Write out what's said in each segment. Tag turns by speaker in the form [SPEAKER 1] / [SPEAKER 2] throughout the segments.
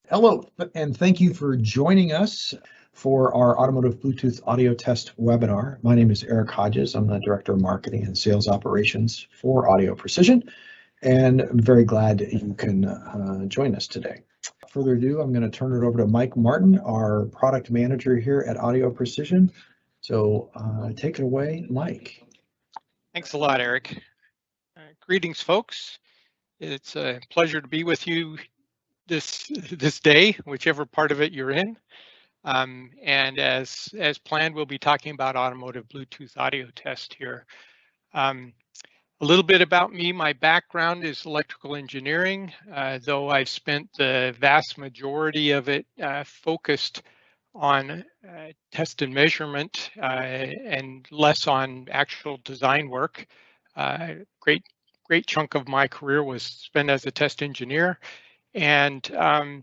[SPEAKER 1] Hello, and thank you for joining us for our Automotive Bluetooth Audio Test webinar. My name is Eric Hodges. I'm the Director of Marketing and Sales Operations for Audio Precision, and I'm very glad that you can join us today. Without further ado, I'm going to turn it over to Mike Martin, our Product Manager here at Audio Precision. So take it away, Mike.
[SPEAKER 2] Thanks a lot, Eric. Greetings, folks. It's a pleasure to be with you this day, whichever part of it you're in. And as planned, we'll be talking about automotive Bluetooth audio test here. A little bit about me. My background is electrical engineering, though I've spent the vast majority of it focused on test and measurement and less on actual design work. Great chunk of my career was spent as a test engineer, and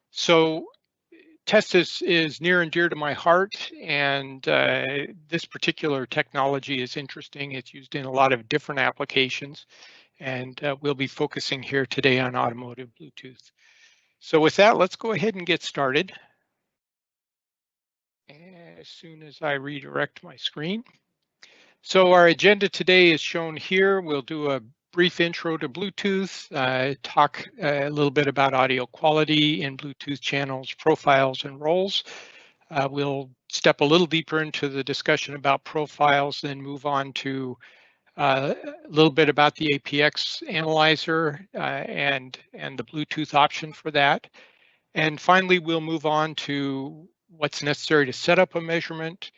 [SPEAKER 2] so test is near and dear to my heart, and this particular technology is interesting. It's used in a lot of different applications, and we'll be focusing here today on automotive Bluetooth. So with that, let's go ahead and get started. As soon as I redirect my screen. So our agenda today is shown here. We'll do a brief intro to Bluetooth, talk a little bit about audio quality in Bluetooth channels, profiles, and roles. We'll step a little deeper into the discussion about profiles, then move on to a little bit about the APx analyzer and the Bluetooth option for that. And finally, we'll move on to what's necessary to set up a measurement,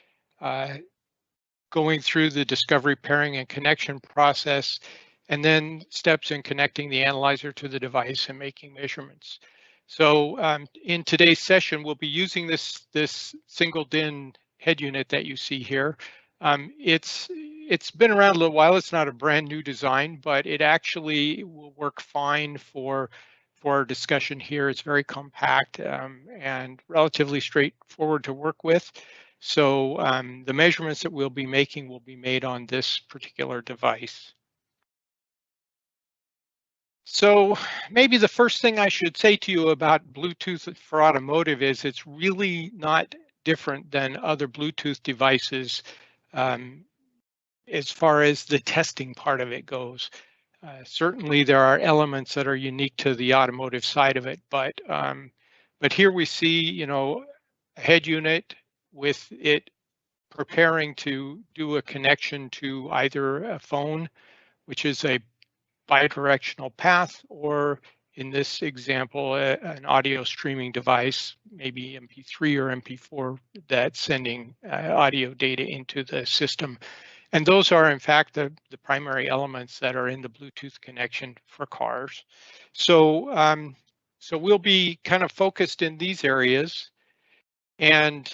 [SPEAKER 2] going through the discovery, pairing, and connection process, and then steps in connecting the analyzer to the device and making measurements. So in today's session, we'll be using this single DIN head unit that you see here. It's been around a little while. It's not a brand new design, but it actually will work fine for our discussion here. It's very compact and relatively straightforward to work with. So the measurements that we'll be making will be made on this particular device. So maybe the first thing I should say to you about Bluetooth for automotive is it's really not different than other Bluetooth devices as far as the testing part of it goes. Certainly there are elements that are unique to the automotive side of it, but here we see, you know, a head unit with it preparing to do a connection to either a phone, which is a bidirectional path, or in this example, an audio streaming device, maybe MP3 or MP4, that's sending audio data into the system. And those are, in fact, the primary elements that are in the Bluetooth connection for cars. So, so we'll be kind of focused in these areas. And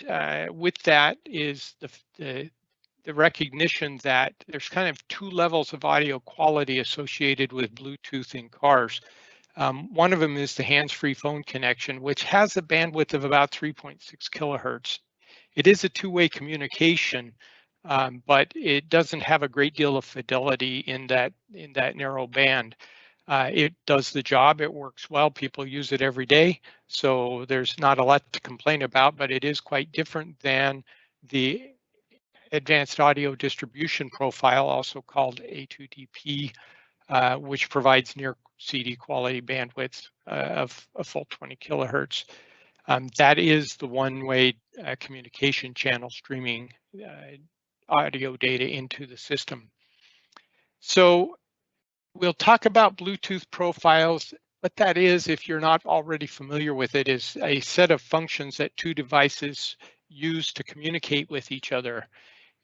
[SPEAKER 2] with that is the recognition that there's kind of two levels of audio quality associated with Bluetooth in cars. One of them is the hands-free phone connection, which has a bandwidth of about 3.6 kilohertz. It is a two-way communication, but it doesn't have a great deal of fidelity in that narrow band. It does the job, it works well, people use it every day, so there's not a lot to complain about, but it is quite different than the advanced audio distribution profile, also called A2DP, which provides near CD quality bandwidth of a full 20 kilohertz. That is the one-way communication channel streaming audio data into the system. So we'll talk about Bluetooth profiles. What that is, if you're not already familiar with it, is a set of functions that two devices use to communicate with each other.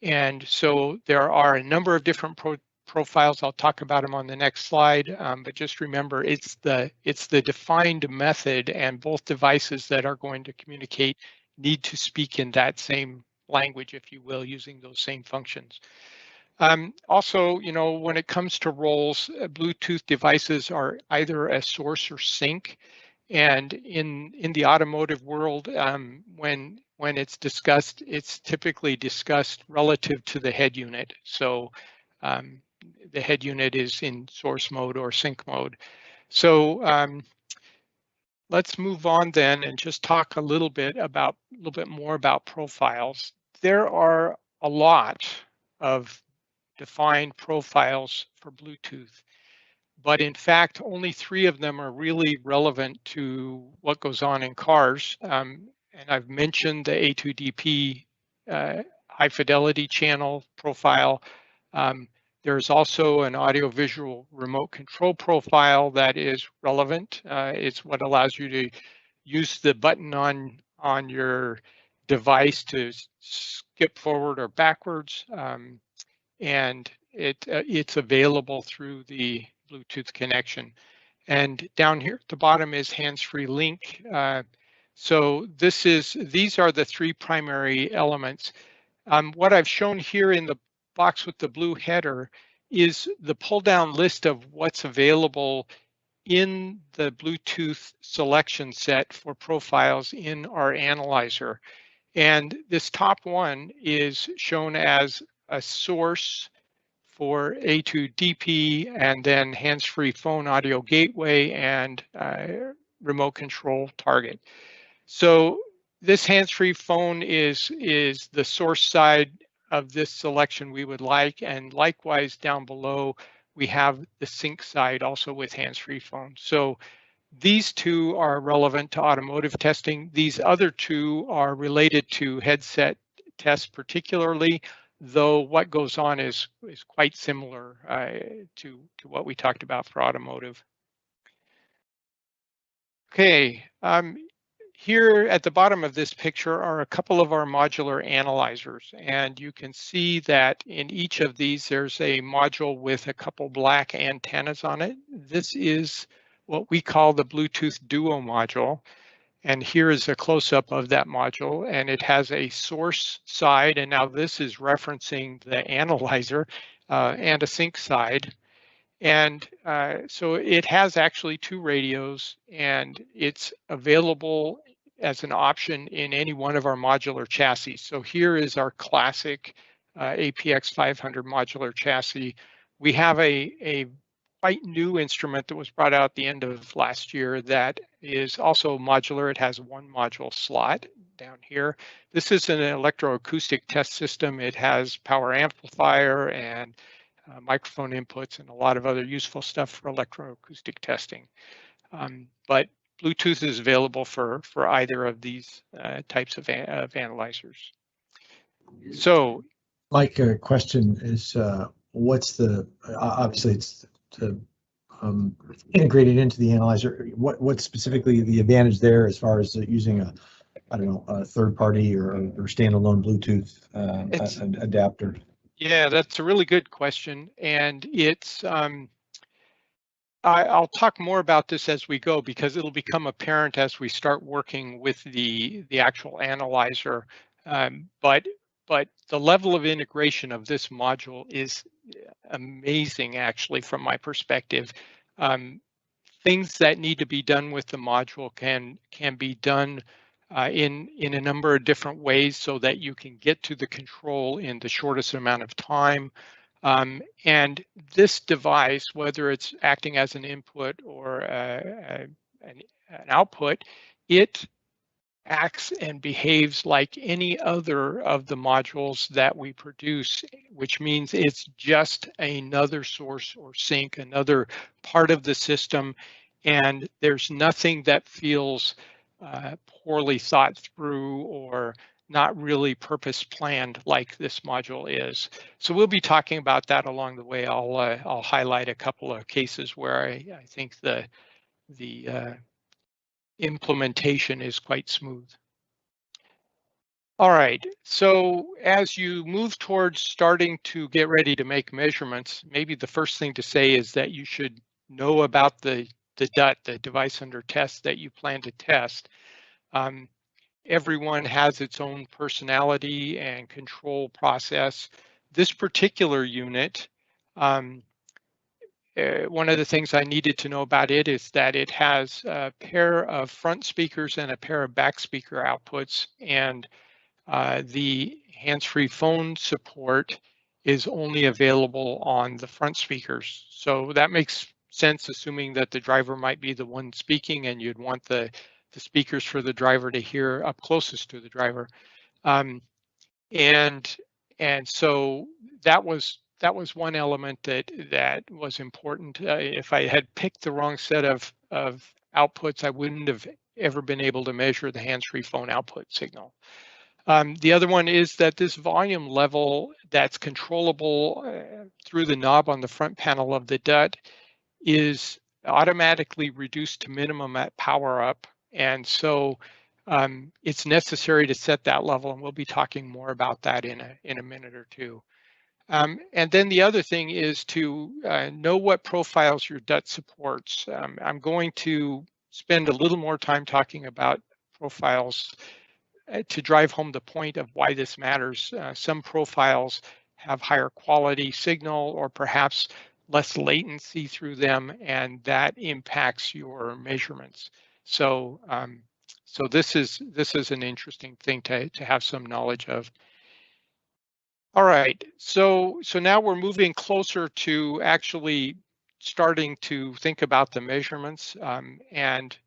[SPEAKER 2] And so there are a number of different profiles. I'll talk about them on the next slide, but just remember it's the defined method, and both devices that are going to communicate need to speak in that same language, if you will, using those same functions. Also, you know, when it comes to roles, Bluetooth devices are either a source or sink. And in the automotive world, when it's discussed, it's typically discussed relative to the head unit. So the head unit is in source mode or sink mode. So let's move on then and just talk a little bit more about profiles. There are a lot of defined profiles for Bluetooth, but in fact, only 3 of them are really relevant to what goes on in cars. And I've mentioned the A2DP high fidelity channel profile. Um, there's also an audiovisual remote control profile that is relevant. It's what allows you to use the button on your device to skip forward or backwards. And it's available through the Bluetooth connection. And down here at the bottom is hands-free link. So these are the 3 primary elements. What I've shown here in the box with the blue header is the pull-down list of what's available in the Bluetooth selection set for profiles in our analyzer. And this top one is shown as a source for A2DP and then hands-free phone audio gateway and remote control target. So this hands-free phone is the source side of this selection we would like, and likewise down below we have the sync side also with hands-free phone. So these 2 are relevant to automotive testing. These other 2 are related to headset tests particularly, though what goes on is quite similar to what we talked about for automotive. Okay, here at the bottom of this picture are a couple of our modular analyzers, and you can see that in each of these there's a module with a couple black antennas on it. This is what we call the Bluetooth Duo module, and here is a close-up of that module, and it has a source side, and now this is referencing the analyzer, and a sync side. And so it has actually 2 radios, and it's available as an option in any one of our modular chassis. So here is our classic APx 500 modular chassis. We have a quite new instrument that was brought out at the end of last year that is also modular. It has 1 module slot down here. This is an electroacoustic test system. It has power amplifier and microphone inputs and a lot of other useful stuff for electroacoustic testing. But Bluetooth is available for either of these types of analyzers. So,
[SPEAKER 1] Mike, a question is, what's obviously it's integrated into the analyzer. What's specifically the advantage there as far as using a third party or standalone Bluetooth adapter?
[SPEAKER 2] Yeah, that's a really good question, and it's I'll talk more about this as we go because it'll become apparent as we start working with the actual analyzer. But the level of integration of this module is amazing, actually, from my perspective. Things that need to be done with the module can be done in a number of different ways so that you can get to the control in the shortest amount of time. And this device, whether it's acting as an input or an output, it acts and behaves like any other of the modules that we produce, which means it's just another source or sync, another part of the system, and there's nothing that feels poorly thought through or not really purpose planned like this module is. So we'll be talking about that along the way. I'll highlight a couple of cases where I think the implementation is quite smooth. All right, so as you move towards starting to get ready to make measurements, maybe the first thing to say is that you should know about the DUT, the device under test that you plan to test. Everyone has its own personality and control process. This particular unit, one of the things I needed to know about it is that it has a pair of front speakers and a pair of back speaker outputs, and the hands-free phone support is only available on the front speakers. So that makes sense, assuming that the driver might be the one speaking and you'd want the speakers for the driver to hear up closest to the driver. And so that was one element that was important. If I had picked the wrong set of outputs, I wouldn't have ever been able to measure the hands-free phone output signal. The other one is that this volume level that's controllable through the knob on the front panel of the DUT is automatically reduced to minimum at power up. And so it's necessary to set that level, and we'll be talking more about that in a minute or two. And then the other thing is to know what profiles your DUT supports. I'm going to spend a little more time talking about profiles to drive home the point of why this matters. Some profiles have higher quality signal or perhaps less latency through them, and that impacts your measurements. So so this is an interesting thing to have some knowledge of. All right, so now we're moving closer to actually starting to think about the measurements, and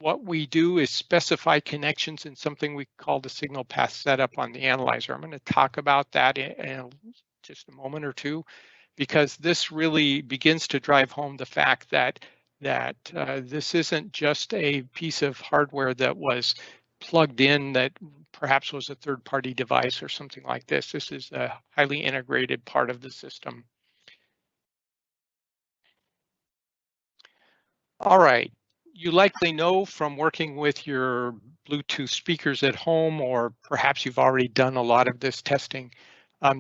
[SPEAKER 2] what we do is specify connections in something we call the signal path setup on the analyzer. I'm going to talk about that in just a moment or two, because this really begins to drive home the fact that this isn't just a piece of hardware that was plugged in that perhaps was a third-party device or something like this. This is a highly integrated part of the system. All right. You likely know from working with your Bluetooth speakers at home, or perhaps you've already done a lot of this testing.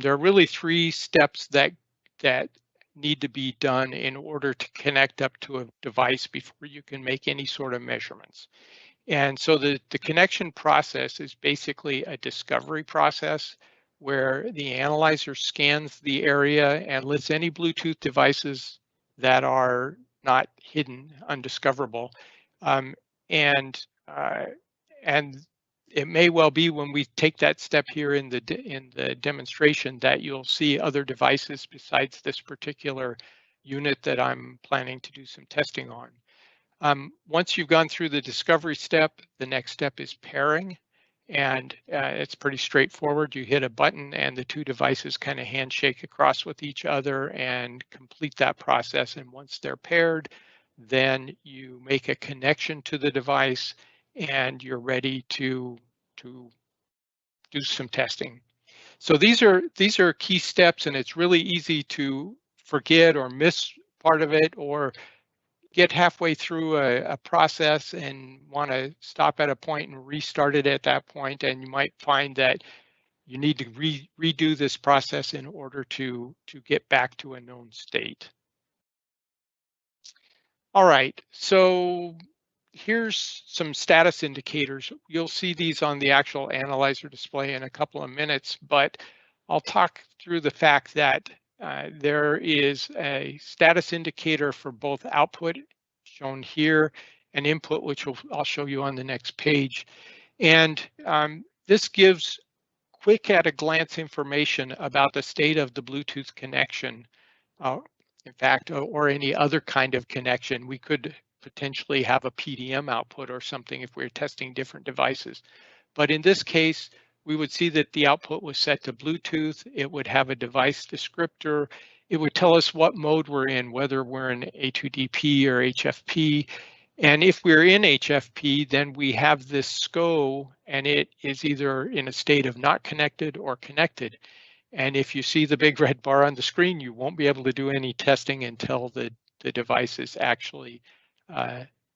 [SPEAKER 2] There are really 3 steps that need to be done in order to connect up to a device before you can make any sort of measurements. And so the connection process is basically a discovery process where the analyzer scans the area and lists any Bluetooth devices that are not hidden, undiscoverable. And it may well be when we take that step here in the demonstration that you'll see other devices besides this particular unit that I'm planning to do some testing on. Once you've gone through the discovery step, the next step is pairing, and it's pretty straightforward. You hit a button and the 2 devices kind of handshake across with each other and complete that process. And once they're paired, then you make a connection to the device and you're ready to do some testing. So these are key steps, and it's really easy to forget or miss part of it, or get halfway through a process and want to stop at a point and restart it at that point, and you might find that you need to redo this process in order to get back to a known state. All right, so here's some status indicators. You'll see these on the actual analyzer display in a couple of minutes, but I'll talk through the fact that there is a status indicator for both output, shown here, and input, which I'll show you on the next page. And this gives quick at a glance information about the state of the Bluetooth connection. In fact, or any other kind of connection. We could potentially have a PDM output or something if we're testing different devices. But in this case, we would see that the output was set to Bluetooth. It would have a device descriptor. It would tell us what mode we're in, whether we're in A2DP or HFP. And if we're in HFP, then we have this SCO, and it is either in a state of not connected or connected. And if you see the big red bar on the screen, you won't be able to do any testing until the device is actually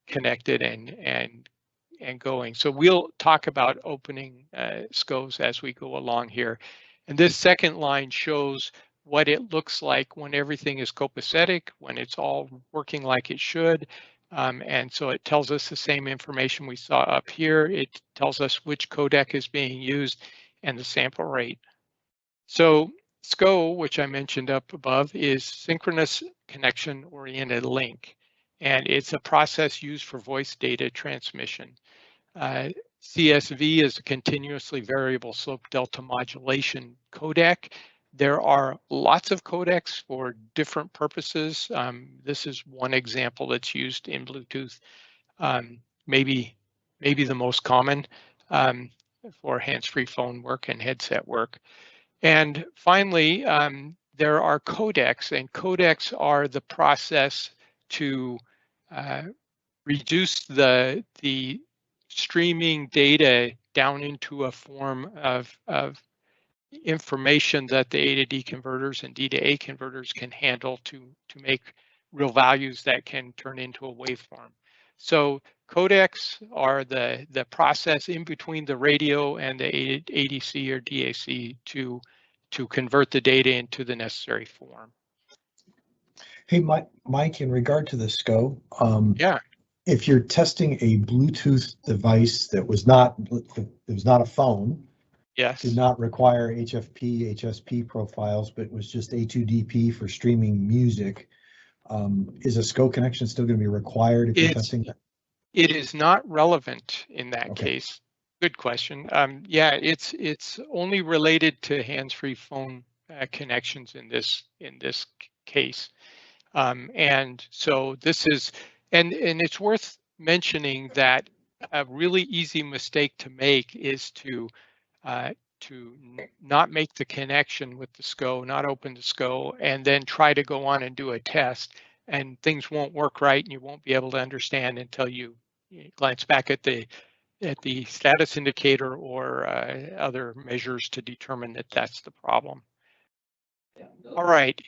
[SPEAKER 2] connected and going. So we'll talk about opening SCOs as we go along here. And this second line shows what it looks like when everything is copacetic, when it's all working like it should. And so it tells us the same information we saw up here. It tells us which codec is being used and the sample rate. So SCO, which I mentioned up above, is synchronous connection oriented link. And it's a process used for voice data transmission. CSV is a continuously variable slope delta modulation codec There are lots of codecs for different purposes. This is one example that's used in Bluetooth, maybe the most common for hands-free phone work and headset work. And finally, there are codecs, and codecs are the process to reduce the streaming data down into a form of information that the A to D converters and D to A converters can handle to make real values that can turn into a waveform. So codecs are the process in between the radio and the ADC or DAC to convert the data into the necessary form.
[SPEAKER 1] Hey, Mike, in regard to the SCO,
[SPEAKER 2] Yeah.
[SPEAKER 1] if you're testing a Bluetooth device that was not a phone,
[SPEAKER 2] Yes.
[SPEAKER 1] did not require HFP, HSP profiles, but was just A2DP for streaming music, is a SCO connection still going to be required if you're testing that?
[SPEAKER 2] It is not relevant in that
[SPEAKER 1] Okay.
[SPEAKER 2] case. Good question. Yeah, it's only related to hands-free phone connections in this case. And so this is, and it's worth mentioning that a really easy mistake to make is to not make the connection with the SCO, not open the SCO, and then try to go on and do a test, and things won't work right, and you won't be able to understand until you glance back at the status indicator or other measures to determine that that's the problem. All right.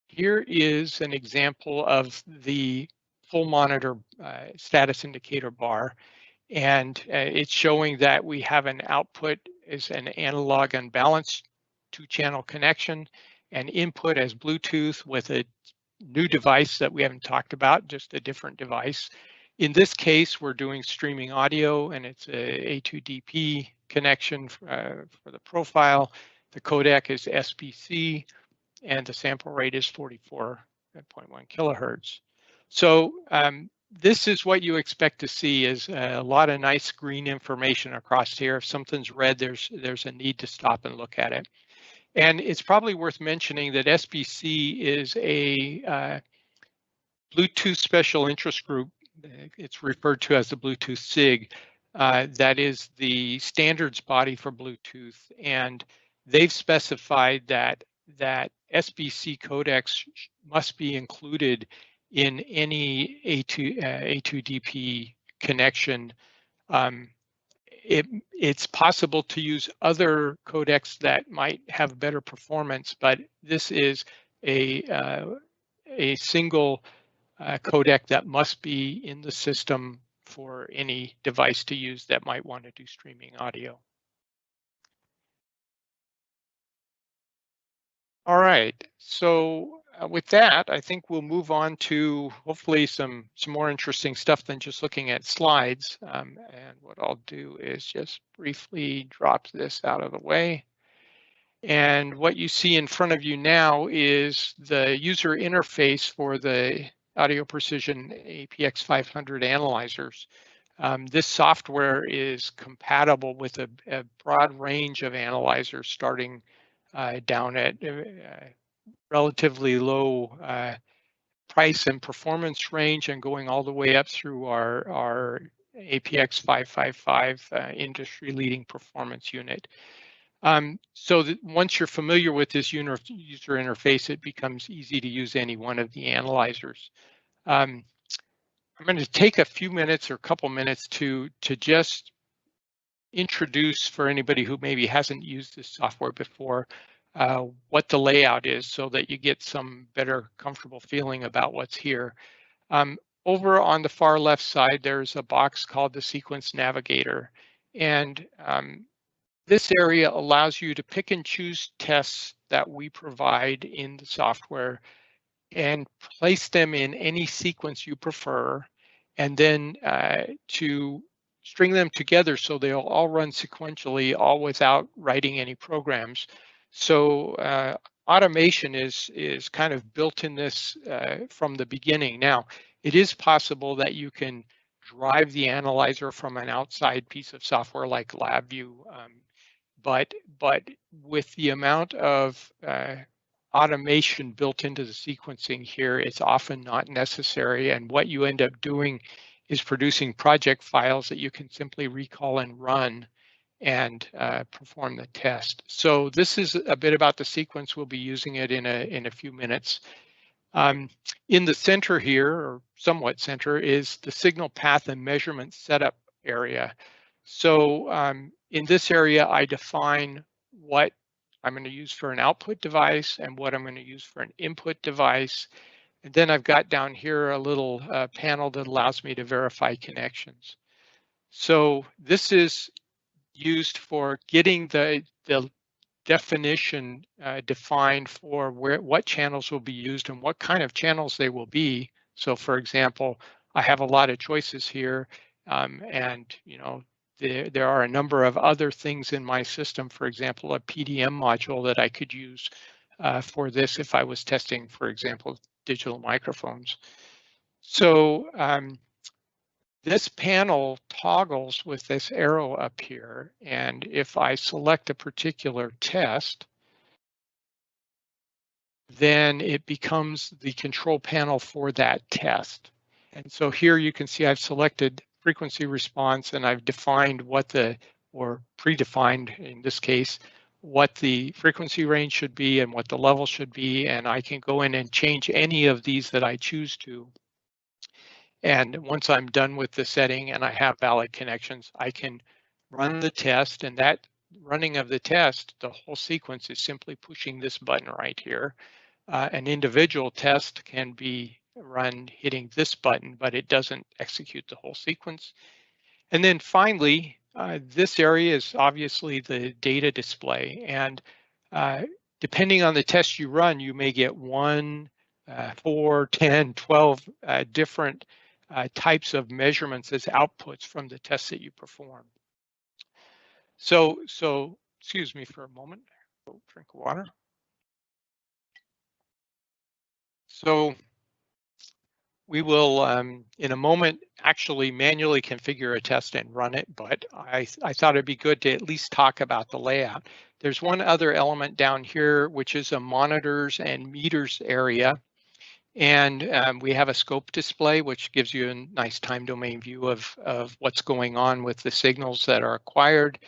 [SPEAKER 2] Here is an example of the full monitor status indicator bar, and it's showing that we have an output is an analog unbalanced 2-channel connection, and input as Bluetooth with a new device that we haven't talked about, just a different device. In this case, we're doing streaming audio, and it's a A2DP connection for the profile. The codec is SBC, and the sample rate is 44.1 kilohertz. So this is what you expect to see, is a lot of nice green information across here. If something's red, there's a need to stop and look at it. And it's probably worth mentioning that SBC is a Bluetooth special interest group. It's referred to as the Bluetooth SIG. That is the standards body for Bluetooth, and they've specified that SBC codecs must be included in any A2DP connection. It's possible to use other codecs that might have better performance, but this is a single codec that must be in the system for any device to use that might want to do streaming audio. All right, so with that, I think we'll move on to hopefully some more interesting stuff than just looking at slides. And what I'll do is just briefly drop this out of the way. And what you see in front of you now is the user interface for the Audio Precision APx 500 analyzers. This software is compatible with a broad range of analyzers, starting down at relatively low price and performance range, and going all the way up through our APx 555 industry-leading performance unit. So that once you're familiar with this user interface, it becomes easy to use any one of the analyzers. I'm going to take a few minutes or a couple minutes to just introduce, for anybody who maybe hasn't used this software before, what the layout is, so that you get some better comfortable feeling about what's here. Over on the far left side, there's a box called the Sequence Navigator, and this area allows you to pick and choose tests that we provide in the software and place them in any sequence you prefer, and then to string them together so they'll all run sequentially, all without writing any programs. So automation is kind of built in this from the beginning. Now, it is possible that you can drive the analyzer from an outside piece of software like LabVIEW, but with the amount of automation built into the sequencing here, it's often not necessary. And what you end up doing is producing project files that you can simply recall and run and perform the test. So this is a bit about the sequence. We'll be using it in a few minutes. In the center here, or somewhat center, is the signal path and measurement setup area. So in this area, I define what I'm going to use for an output device and what I'm going to use for an input device. And then I've got down here a little panel that allows me to verify connections. So this is used for getting the definition defined for what channels will be used and what kind of channels they will be. So for example, I have a lot of choices here, and there are a number of other things in my system. For example, a PDM module that I could use for this if I was testing, for example, digital microphones. So this panel toggles with this arrow up here, and if I select a particular test, then it becomes the control panel for that test. And so here you can see I've selected frequency response, and I've defined or predefined in this case, what the frequency range should be and what the level should be, and I can go in and change any of these that I choose to. And once I'm done with the setting and I have valid connections, I can run the test, and that running of the test, the whole sequence is simply pushing this button right here. An individual test can be run hitting this button, but it doesn't execute the whole sequence. And then finally, this area is obviously the data display. And depending on the test you run, you may get 1, 4, 10, 12 different types of measurements as outputs from the tests that you perform. So excuse me for a moment. I'll drink water. So we will, in a moment, actually manually configure a test and run it, but I thought it'd be good to at least talk about the layout. There's one other element down here, which is a monitors and meters area. And we have a scope display, which gives you a nice time domain view of what's going on with the signals that are acquired,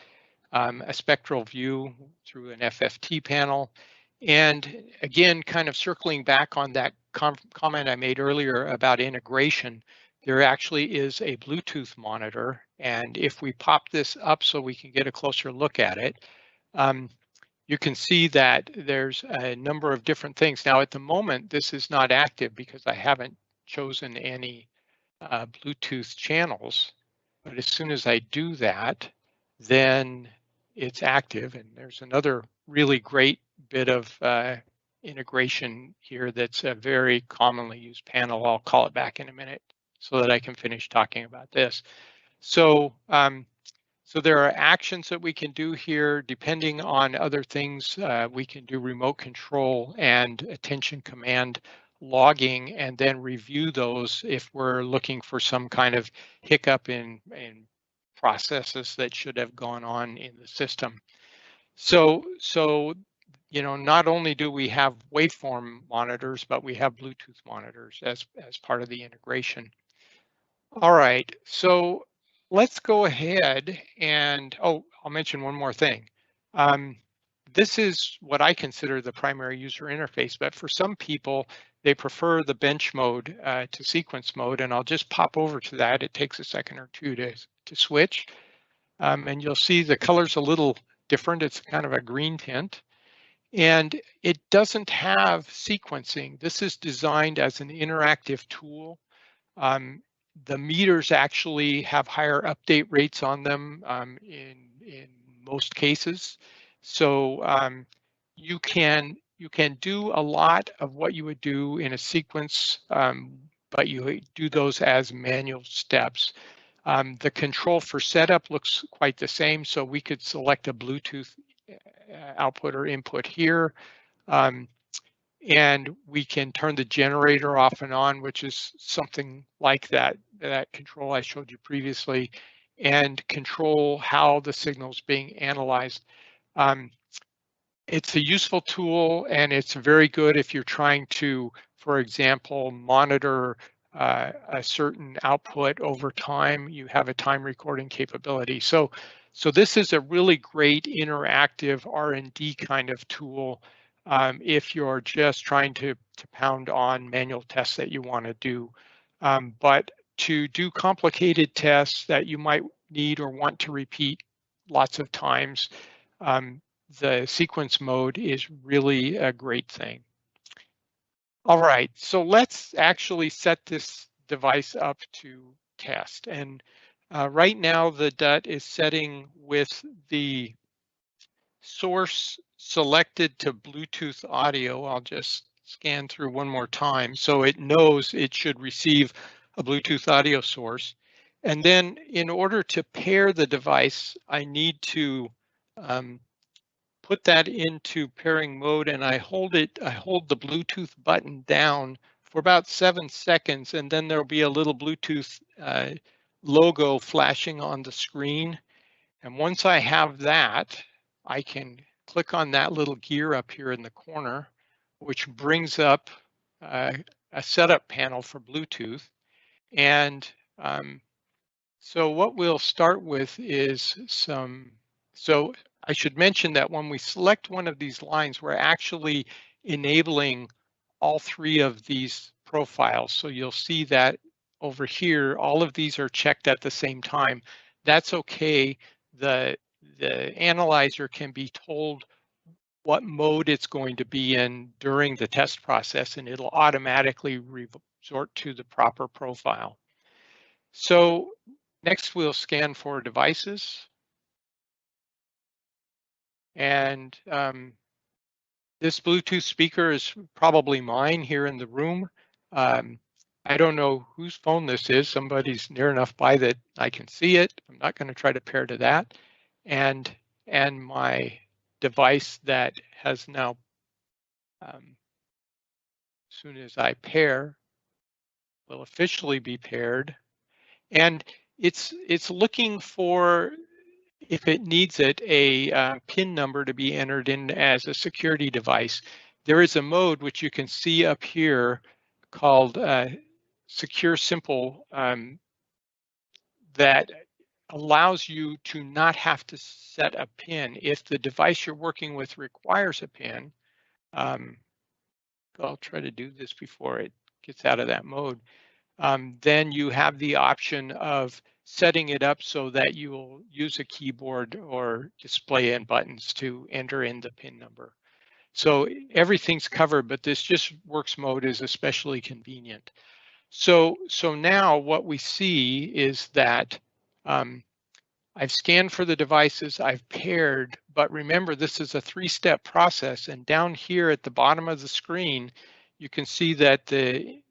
[SPEAKER 2] a spectral view through an FFT panel. And again, kind of circling back on that comment I made earlier about integration, there actually is a Bluetooth monitor. And if we pop this up so we can get a closer look at it, you can see that there's a number of different things. Now, at the moment, this is not active because I haven't chosen any Bluetooth channels. But as soon as I do that, then it's active. And there's another really great bit of integration here that's a very commonly used panel. I'll call it back in a minute so that I can finish talking about this. So there are actions that we can do here. Depending on other things, we can do remote control and attention command logging, and then review those if we're looking for some kind of hiccup in processes that should have gone on in the system. So not only do we have waveform monitors, but we have Bluetooth monitors as part of the integration. All right, so let's go ahead and, I'll mention one more thing. This is what I consider the primary user interface, but for some people, they prefer the bench mode to sequence mode, and I'll just pop over to that. It takes a second or two to switch, and you'll see the color's a little different. It's kind of a green tint, and it doesn't have sequencing. This is designed as an interactive tool. The meters actually have higher update rates on them in most cases. So you can do a lot of what you would do in a sequence, but you do those as manual steps. The control for setup looks quite the same. So we could select a Bluetooth output or input here. And we can turn the generator off and on, which is something like that control I showed you previously, and control how the signal is being analyzed. It's a useful tool, and it's very good if you're trying to, for example, monitor a certain output over time. You have a time recording capability. So this is a really great interactive R&D kind of tool if you're just trying to pound on manual tests that you want to do. But to do complicated tests that you might need or want to repeat lots of times, the sequence mode is really a great thing. All right, so let's actually set this device up to test. And right now the DUT is setting with the source selected to Bluetooth audio. I'll just scan through one more time so it knows it should receive a Bluetooth audio source. And then in order to pair the device, I need to put that into pairing mode, and I hold the Bluetooth button down for about 7 seconds, and then there'll be a little Bluetooth logo flashing on the screen. And once I have that, I can click on that little gear up here in the corner, which brings up a setup panel for Bluetooth. And so what we'll start with is so I should mention that when we select one of these lines, we're actually enabling all three of these profiles. So you'll see that over here, all of these are checked at the same time. That's okay. The analyzer can be told what mode it's going to be in during the test process, and it'll automatically resort to the proper profile. So next we'll scan for devices. And this Bluetooth speaker is probably mine here in the room. I don't know whose phone this is. Somebody's near enough by that I can see it. I'm not going to try to pair to that. And my device that has now, as soon as I pair, will officially be paired. And it's looking for, if it needs it, a PIN number to be entered in as a security device. There is a mode which you can see up here called Secure Simple that allows you to not have to set a PIN. If the device you're working with requires a PIN, I'll try to do this before it gets out of that mode. Then you have the option of setting it up so that you will use a keyboard or display in buttons to enter in the PIN number. So everything's covered, but this just works mode is especially convenient. So now what we see is that I've scanned for the devices, I've paired, but remember this is a 3-step process, and down here at the bottom of the screen, you can see that the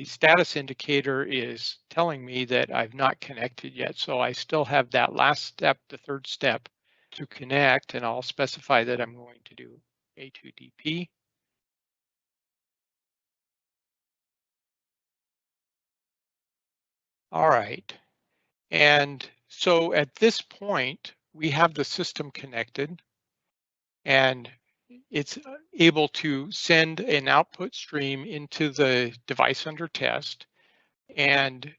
[SPEAKER 2] status indicator is telling me that I've not connected yet. So I still have that last step, the 3rd step, to connect, and I'll specify that I'm going to do A2DP. All right. And so at this point, we have the system connected, and it's able to send an output stream into the device under test. And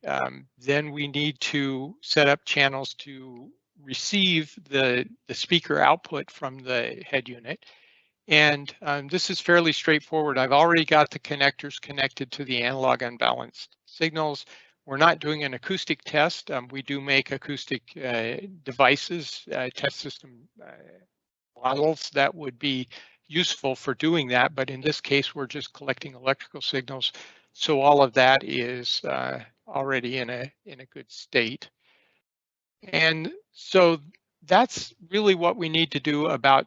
[SPEAKER 2] then we need to set up channels to receive the speaker output from the head unit. And this is fairly straightforward. I've already got the connectors connected to the analog unbalanced signals. We're not doing an acoustic test. We do make acoustic devices, test system models that would be useful for doing that. But in this case, we're just collecting electrical signals. So all of that is already in a good state. And so that's really what we need to do about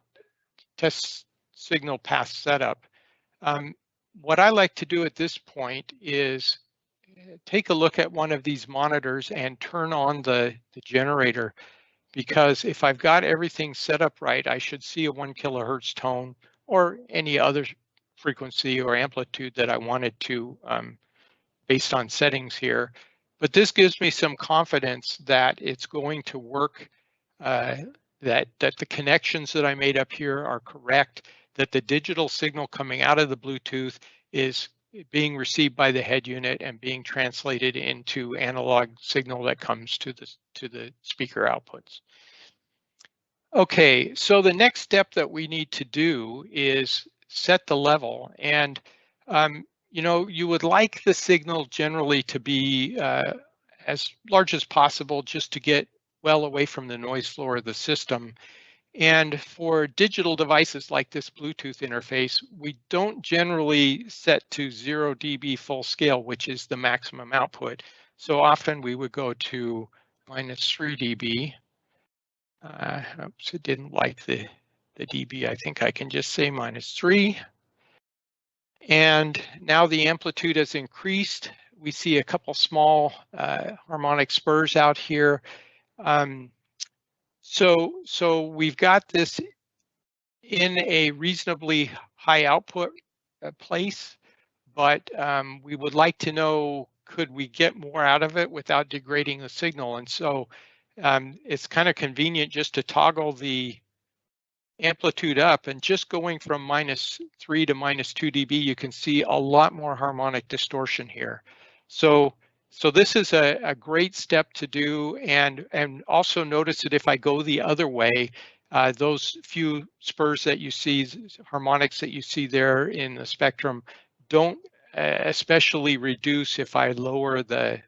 [SPEAKER 2] test signal path setup. What I like to do at this point is take a look at one of these monitors and turn on the generator, because if I've got everything set up right, I should see a 1 kilohertz tone or any other frequency or amplitude that I wanted to based on settings here. But this gives me some confidence that it's going to work that the connections that I made up here are correct, that the digital signal coming out of the Bluetooth is being received by the head unit and being translated into analog signal that comes to the speaker outputs. Okay, so the next step that we need to do is set the level, and you know, you would like the signal generally to be as large as possible, just to get well away from the noise floor of the system. And for digital devices like this Bluetooth interface, we don't generally set to 0 dB full scale, which is the maximum output. So often we would go to -3 dB. Oops, it didn't like the dB. I think I can just say -3. And now the amplitude has increased. We see a couple small harmonic spurs out here. So we've got this in a reasonably high output place, but we would like to know, could we get more out of it without degrading the signal? And so it's kind of convenient just to toggle the amplitude up, and just going from -3 to -2 dB, you can see a lot more harmonic distortion here. So this is a great step to do, and also notice that if I go the other way, those few spurs that you see, harmonics that you see there in the spectrum, don't especially reduce if I lower the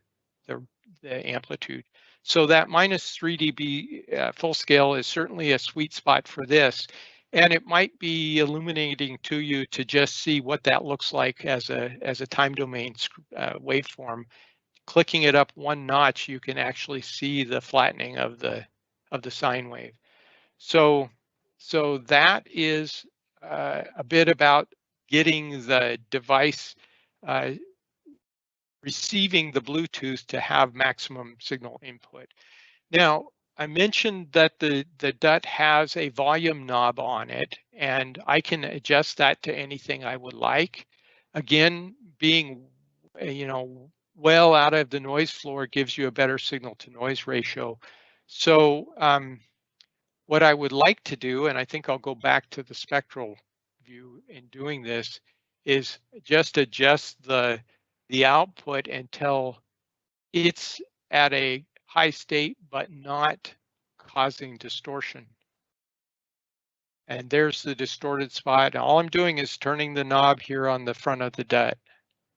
[SPEAKER 2] amplitude. So that -3 dB full scale is certainly a sweet spot for this. And it might be illuminating to you to just see what that looks like as a time domain waveform. Clicking it up one notch, you can actually see the flattening of the sine wave. So that is a bit about getting the device receiving the Bluetooth to have maximum signal input. Now, I mentioned that the DUT has a volume knob on it, and I can adjust that to anything I would like. Again, being well out of the noise floor gives you a better signal to noise ratio. So what I would like to do, and I think I'll go back to the spectral view in doing this, is just adjust the output until it's at a high state but not causing distortion. And there's the distorted spot. All I'm doing is turning the knob here on the front of the DUT,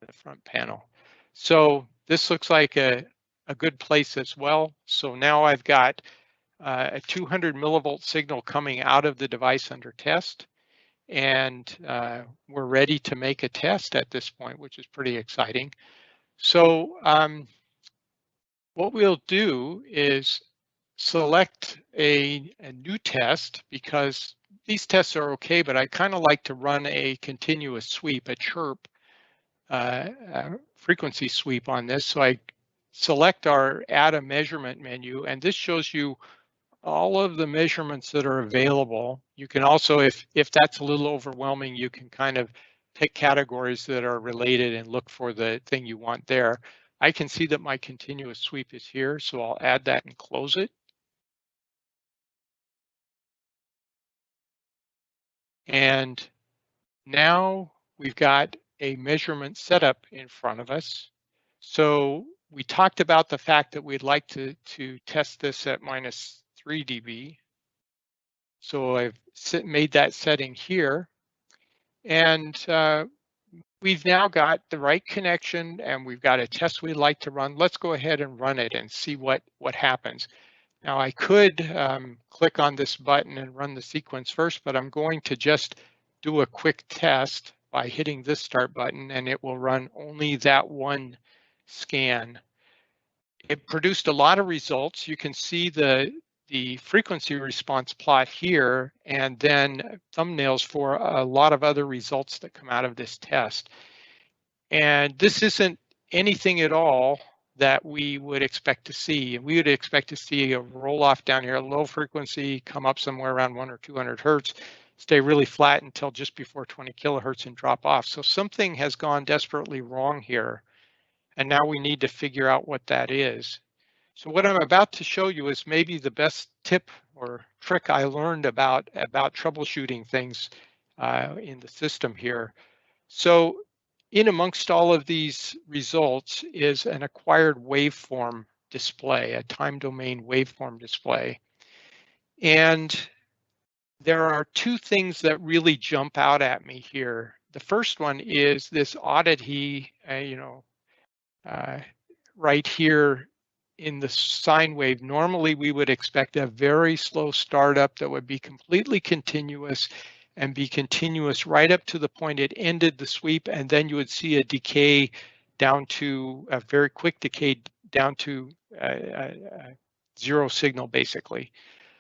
[SPEAKER 2] the front panel. So this looks like a good place as well. So now I've got a 200 millivolt signal coming out of the device under test, and we're ready to make a test at this point, which is pretty exciting. So what we'll do is select a new test, because these tests are okay, but I kind of like to run a continuous sweep, a chirp frequency sweep on this. So I select our add a measurement menu, and this shows you all of the measurements that are available. You can also, if that's a little overwhelming, you can kind of pick categories that are related and look for the thing you want there. I can see that my continuous sweep is here, so I'll add that and close it. And now we've got a measurement setup in front of us. So we talked about the fact that we'd like to test this at -3 dB. So I've made that setting here, and we've now got the right connection, and we've got a test we'd like to run. Let's go ahead and run it and see what happens. Now I could click on this button and run the sequence first, but I'm going to just do a quick test by hitting this start button, and it will run only that one scan. It produced a lot of results. You can see the frequency response plot here, and then thumbnails for a lot of other results that come out of this test. And this isn't anything at all that we would expect to see. We would expect to see a roll off down here, low frequency, come up somewhere around 100 or 200 hertz, stay really flat until just before 20 kilohertz and drop off. So something has gone desperately wrong here, and now we need to figure out what that is. So what I'm about to show you is maybe the best tip or trick I learned about troubleshooting things in the system here. So in amongst all of these results is an acquired waveform display, a time domain waveform display. And there are two things that really jump out at me here. The first one is this oddity, right here in the sine wave. Normally we would expect a very slow startup that would be completely continuous and be continuous right up to the point it ended the sweep, and then you would see a decay down to a very quick decay down to zero signal basically.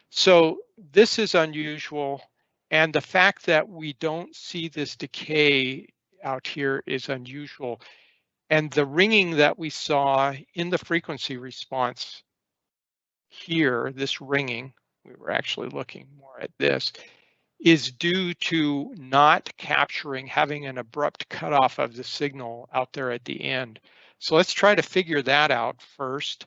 [SPEAKER 2] So this is unusual, and the fact that we don't see this decay out here is unusual. And the ringing that we saw in the frequency response here, this ringing, we were actually looking more at this, is due to not capturing, having an abrupt cutoff of the signal out there at the end. So let's try to figure that out first.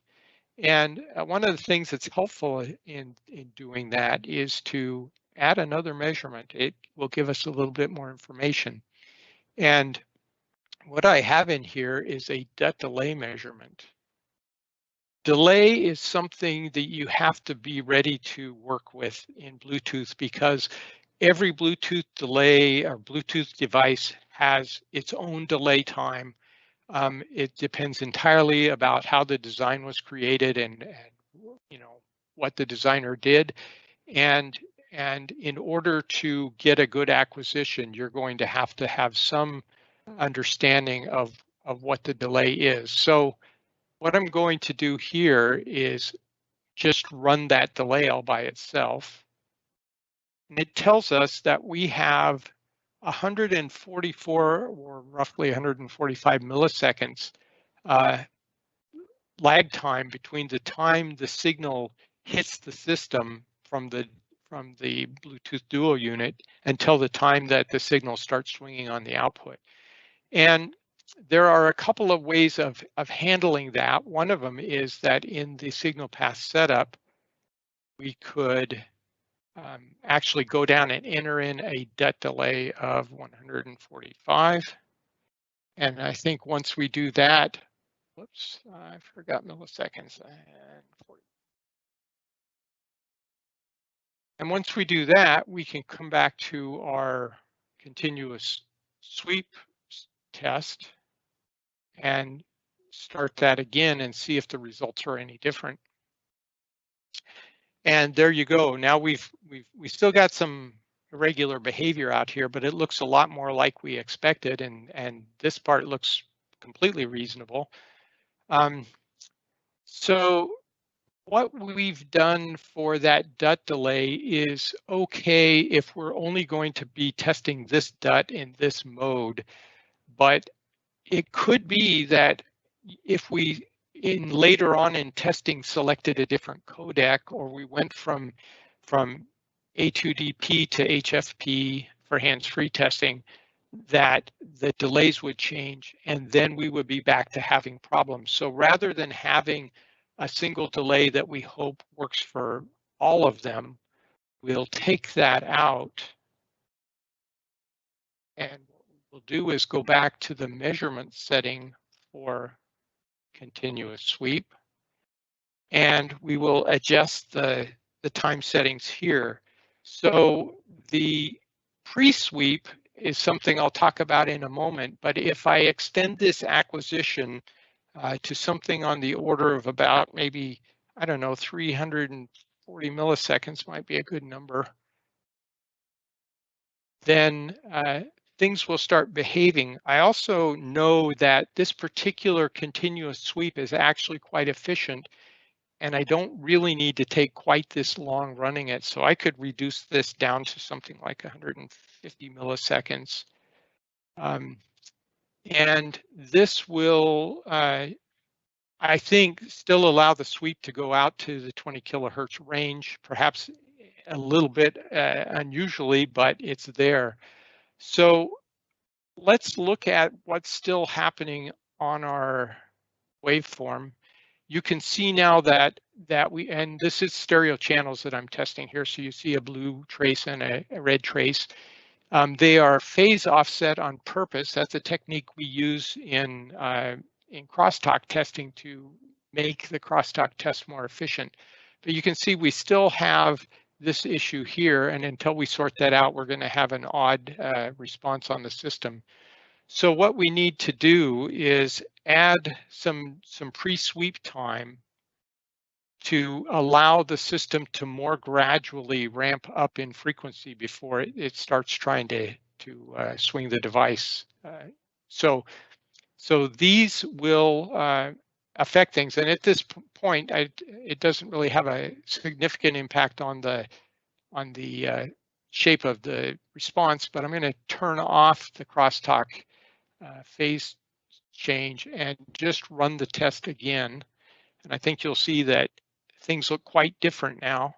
[SPEAKER 2] And one of the things that's helpful in doing that is to add another measurement. It will give us a little bit more information. And what I have in here is a DUT delay measurement. Delay is something that you have to be ready to work with in Bluetooth, because every Bluetooth delay or Bluetooth device has its own delay time. It depends entirely about how the design was created and what the designer did. And in order to get a good acquisition, you're going to have some understanding of what the delay is. So what I'm going to do here is just run that delay all by itself. And it tells us that we have 144 or roughly 145 milliseconds lag time between the time the signal hits the system from the Bluetooth Duo unit until the time that the signal starts swinging on the output. And there are a couple of ways of handling that. One of them is that in the signal path setup, we could actually go down and enter in a DUT delay of 145. And I think once we do that, whoops, I forgot milliseconds. And once we do that, we can come back to our continuous sweep test and start that again and see if the results are any different. And there you go. Now we still got some irregular behavior out here, but it looks a lot more like we expected, and this part looks completely reasonable. So what we've done for that DUT delay is okay if we're only going to be testing this DUT in this mode, but it could be that if we later on in testing selected a different codec, or we went from A2DP to HFP for hands-free testing, that the delays would change, and then we would be back to having problems. So rather than having a single delay that we hope works for all of them, we'll take that out. And what we'll do is go back to the measurement setting for continuous sweep, and we will adjust the time settings here. So the pre-sweep is something I'll talk about in a moment, but if I extend this acquisition to something on the order of about maybe, I don't know, 340 milliseconds might be a good number, then things will start behaving. I also know that this particular continuous sweep is actually quite efficient, and I don't really need to take quite this long running it. So I could reduce this down to something like 150 milliseconds. And this will, I think, still allow the sweep to go out to the 20 kilohertz range, perhaps a little bit unusually, but it's there. So let's look at what's still happening on our waveform. you can see now that and this is stereo channels that I'm testing here. So you see a blue trace and a red trace. They are phase offset on purpose. That's a technique we use in crosstalk testing to make the crosstalk test more efficient. But you can see we still have this issue here, and until we sort that out, we're going to have an odd response on the system. So what we need to do is add some pre-sweep time to allow the system to more gradually ramp up in frequency before it starts trying to swing the device. So these will affect things, and at this point, it doesn't really have a significant impact on the shape of the response. But I'm going to turn off the crosstalk phase change and just run the test again, and I think you'll see that things look quite different now.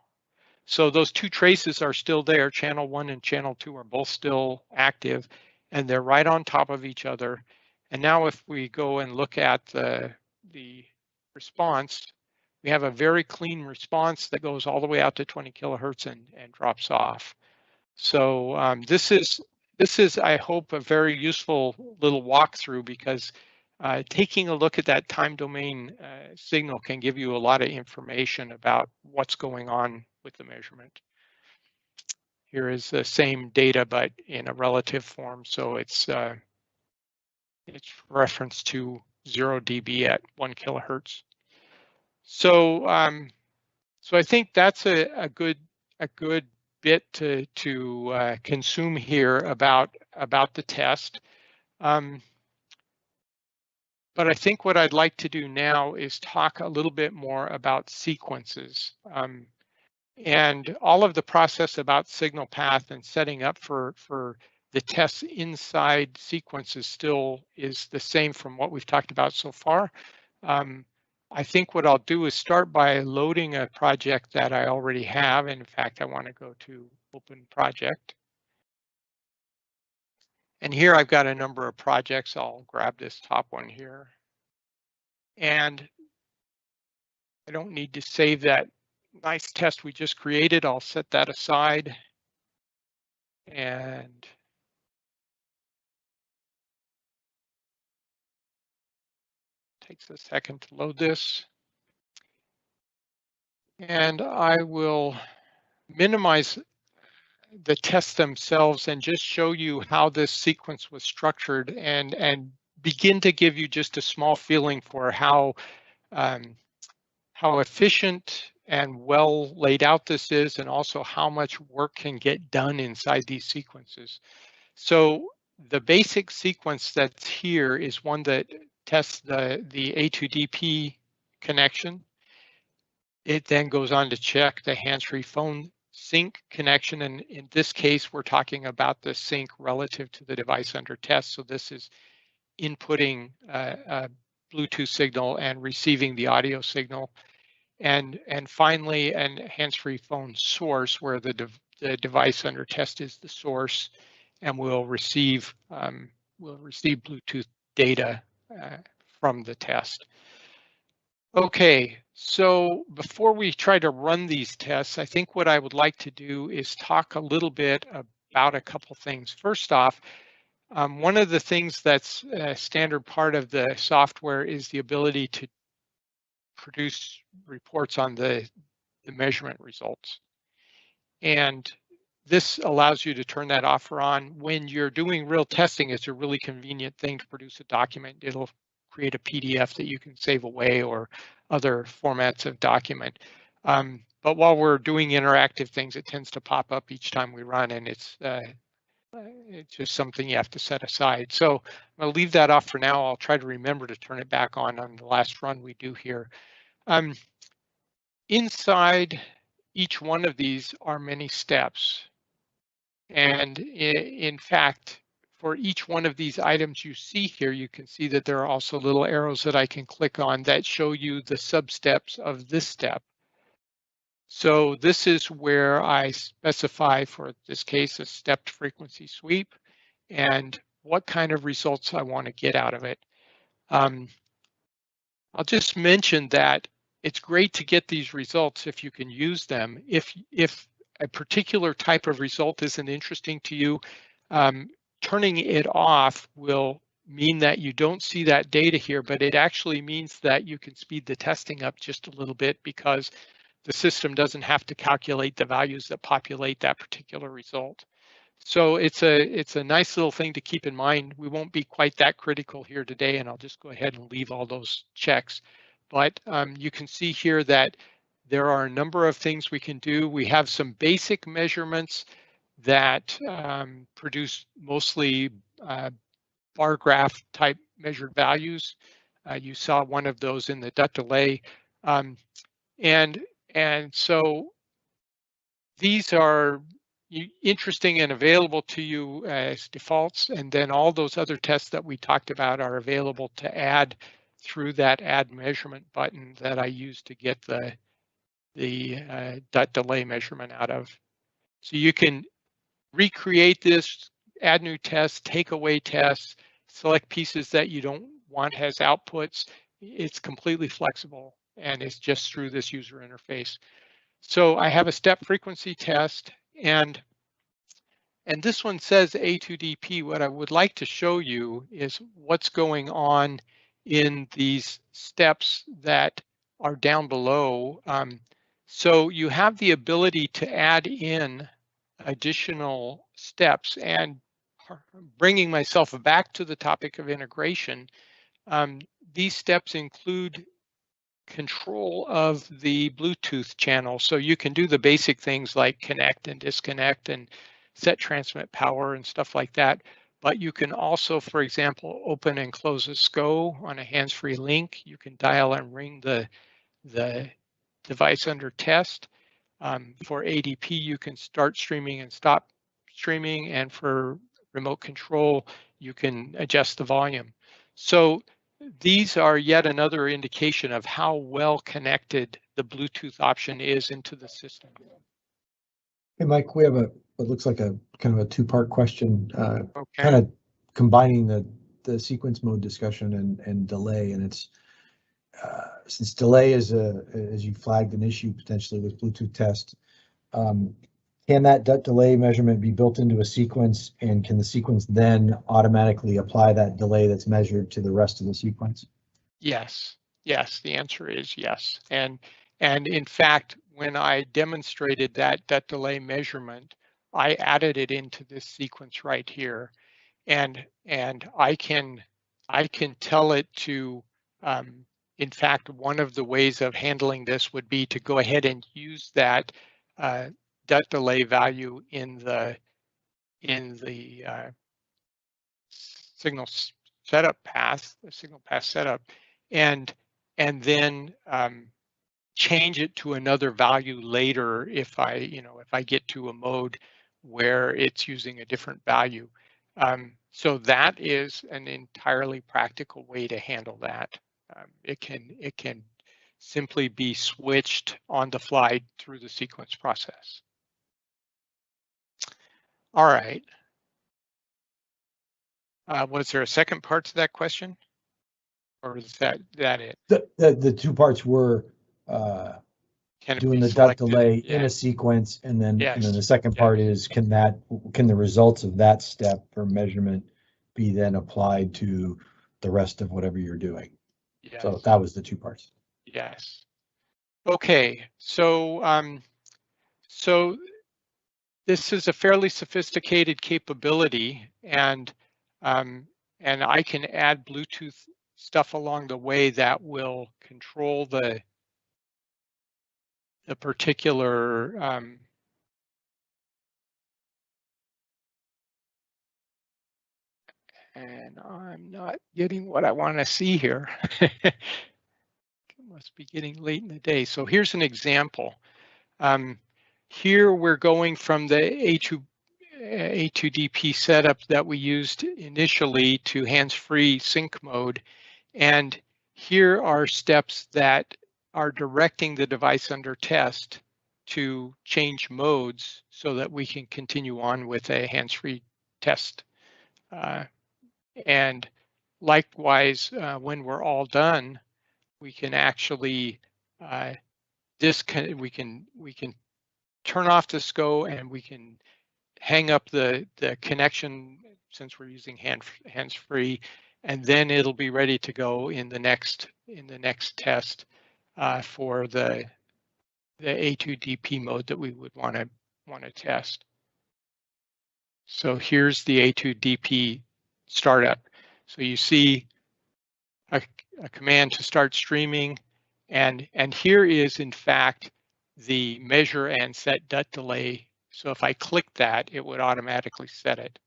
[SPEAKER 2] So those two traces are still there. Channel 1 and channel 2 are both still active, and they're right on top of each other. And now if we go and look at the response, we have a very clean response that goes all the way out to 20 kilohertz and drops off. So this is, I hope, a very useful little walkthrough, because taking a look at that time domain signal can give you a lot of information about what's going on with the measurement. Here is the same data, but in a relative form. So it's referenced to 0 dB at 1 kilohertz. So so I think that's a good bit to consume here about the test. But I think what I'd like to do now is talk a little bit more about sequences. And all of the process about signal path and setting up for the tests inside sequences still is the same from what we've talked about so far. I think what I'll do is start by loading a project that I already have. And in fact, I want to go to Open Project. And here I've got a number of projects. I'll grab this top one here. And I don't need to save that nice test we just created. I'll set that aside. And takes a second to load this. And I will minimize the tests themselves and just show you how this sequence was structured, and begin to give you just a small feeling for how efficient and well laid out this is, and also how much work can get done inside these sequences. So the basic sequence that's here is one that tests the A2DP connection. It then goes on to check the hands-free phone sync connection, and in this case we're talking about the sync relative to the device under test. So this is inputting a Bluetooth signal and receiving the audio signal, and finally an hands-free phone source, where the device under test is the source, and we'll receive Bluetooth data from the test. Okay, so before we try to run these tests, I think what I would like to do is talk a little bit about a couple things. First off, one of the things that's a standard part of the software is the ability to produce reports on the measurement results. And this allows you to turn that off or on. When you're doing real testing, it's a really convenient thing to produce a document. It'll create a PDF that you can save away, or other formats of document. But while we're doing interactive things, it tends to pop up each time we run, and it's just something you have to set aside. So I'm going to leave that off for now. I'll try to remember to turn it back on the last run we do here. Inside each one of these are many steps. And in fact, for each one of these items you see here, you can see that there are also little arrows that I can click on that show you the sub-steps of this step. So this is where I specify, for this case, a stepped frequency sweep, and what kind of results I want to get out of it. I'll just mention that it's great to get these results if you can use them. If a particular type of result isn't interesting to you, turning it off will mean that you don't see that data here, but it actually means that you can speed the testing up just a little bit because the system doesn't have to calculate the values that populate that particular result. So it's a nice little thing to keep in mind. We won't be quite that critical here today, and I'll just go ahead and leave all those checks. But you can see here that there are a number of things we can do. We have some basic measurements that produce mostly bar graph type measured values. You saw one of those in the DUT delay. And so these are interesting and available to you as defaults, and then all those other tests that we talked about are available to add through that add measurement button that I used to get the DUT delay measurement out of. So you can recreate this, add new tests, take away tests, select pieces that you don't want as outputs. It's completely flexible, and it's just through this user interface. So I have a step frequency test, and this one says A2DP. What I would like to show you is what's going on in these steps that are down below. So you have the ability to add in additional steps, and bringing myself back to the topic of integration, these steps include control of the Bluetooth channel. So you can do the basic things like connect and disconnect and set transmit power and stuff like that. But you can also, for example, open and close a SCO on a hands-free link. You can dial and ring the device under test. For ADP, you can start streaming and stop streaming. And for remote control, you can adjust the volume. So these are yet another indication of how well connected the Bluetooth option is into the system.
[SPEAKER 1] Hey, Mike, we have what looks like a kind of a two-part question,
[SPEAKER 2] Okay.
[SPEAKER 1] kind of combining the sequence mode discussion and delay. And it's since delay is as you flagged, an issue potentially with Bluetooth test, can that delay measurement be built into a sequence, and can the sequence then automatically apply that delay that's measured to the rest of the sequence?
[SPEAKER 2] Yes, the answer is yes. And in fact, when I demonstrated that delay measurement, I added it into this sequence right here, and I can tell it to. In fact, one of the ways of handling this would be to go ahead and use that DUT delay value in the signal setup path, the signal path setup, and then change it to another value later if I get to a mode where it's using a different value. So that is an entirely practical way to handle that. It can simply be switched on the fly through the sequence process. All right. Was there a second part to that question, or is that it?
[SPEAKER 1] The two parts were doing the DUT delay in a sequence, and then the second part is can the results of that step or measurement be then applied to the rest of whatever you're doing? Yes. So that was the two parts.
[SPEAKER 2] Yes. Okay. So so this is a fairly sophisticated capability, and I can add Bluetooth stuff along the way that will control the particular and I'm not getting what I want to see here. It must be getting late in the day. So here's an example. Here we're going from the A2DP setup that we used initially to hands-free sync mode. And here are steps that are directing the device under test to change modes so that we can continue on with a hands-free test. And likewise, when we're all done, we can actually we can turn off the SCO, and we can hang up the connection since we're using hands-free, and then it'll be ready to go in the next test for the A2DP mode that we would want to test. So here's the A2DP startup. So you see a command to start streaming, and here is in fact the measure and set DUT delay. So if I click that, it would automatically set it.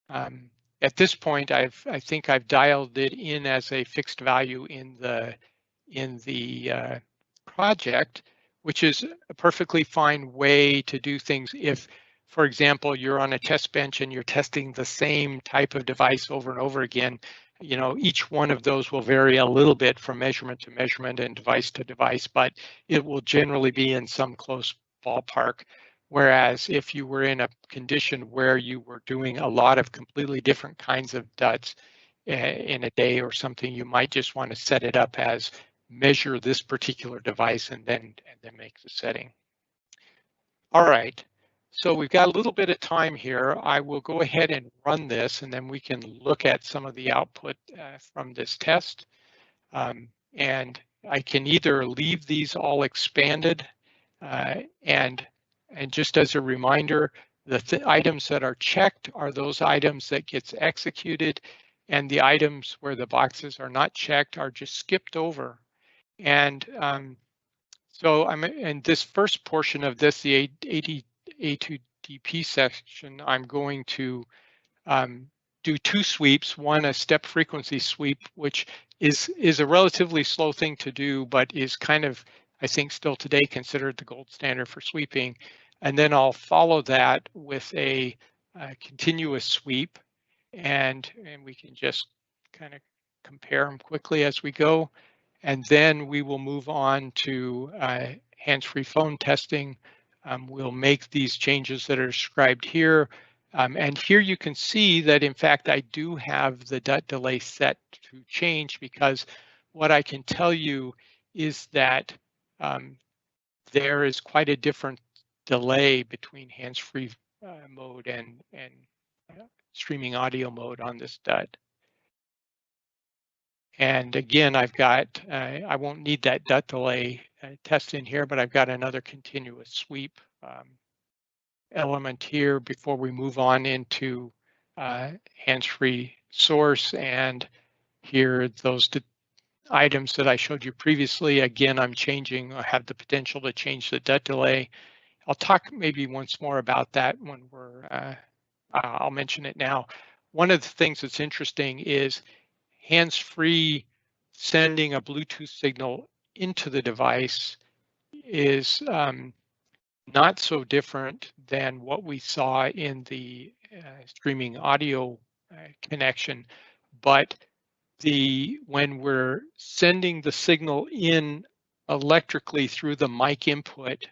[SPEAKER 2] At this point, I think I've dialed it in as a fixed value in the project, which is a perfectly fine way to do things. If, for example, you're on a test bench and you're testing the same type of device over and over again, you know, each one of those will vary a little bit from measurement to measurement and device to device, but it will generally be in some close ballpark. Whereas if you were in a condition where you were doing a lot of completely different kinds of DUTs in a day or something, you might just want to set it up as measure this particular device and then make the setting. All right, so we've got a little bit of time here. I will go ahead and run this, and then we can look at some of the output from this test. And I can either leave these all expanded, and just as a reminder, the items that are checked are those items that gets executed, and the items where the boxes are not checked are just skipped over. And so I'm in this first portion of this, the A2DP section, I'm going to do two sweeps, one a step frequency sweep, which is a relatively slow thing to do, but is kind of, I think, still today considered the gold standard for sweeping. And then I'll follow that with a continuous sweep, and we can just kind of compare them quickly as we go. And then we will move on to hands-free phone testing. We'll make these changes that are described here. And here you can see that, in fact, I do have the DUT delay set to change, because what I can tell you is that there is quite a different delay between hands-free mode and streaming audio mode on this DUT. And again, I've got, I won't need that DUT delay test in here, but I've got another continuous sweep element here before we move on into hands-free source. And here, those items that I showed you previously, again, I'm changing, I have the potential to change the DUT delay. I'll talk maybe once more about that when we're, I'll mention it now. One of the things that's interesting is hands-free sending a Bluetooth signal into the device is not so different than what we saw in the streaming audio connection, but when we're sending the signal in electrically through the mic input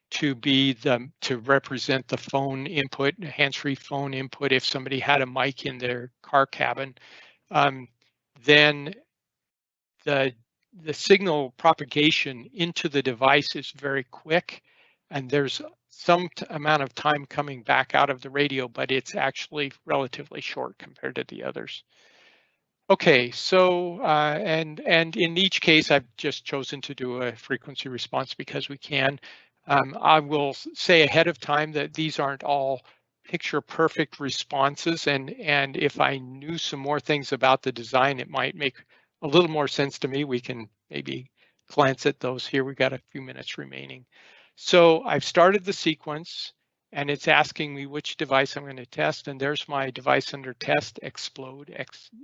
[SPEAKER 2] to represent the phone input, hands-free phone input, if somebody had a mic in their car cabin, then the signal propagation into the device is very quick, and there's some amount of time coming back out of the radio, but it's actually relatively short compared to the others. Okay, so and in each case, I've just chosen to do a frequency response because we can. I will say ahead of time that these aren't all picture perfect responses, and if I knew some more things about the design, it might make a little more sense to me. We can maybe glance at those here. We've got a few minutes remaining. So I've started the sequence, and it's asking me which device I'm going to test, and there's my device under test, Explode,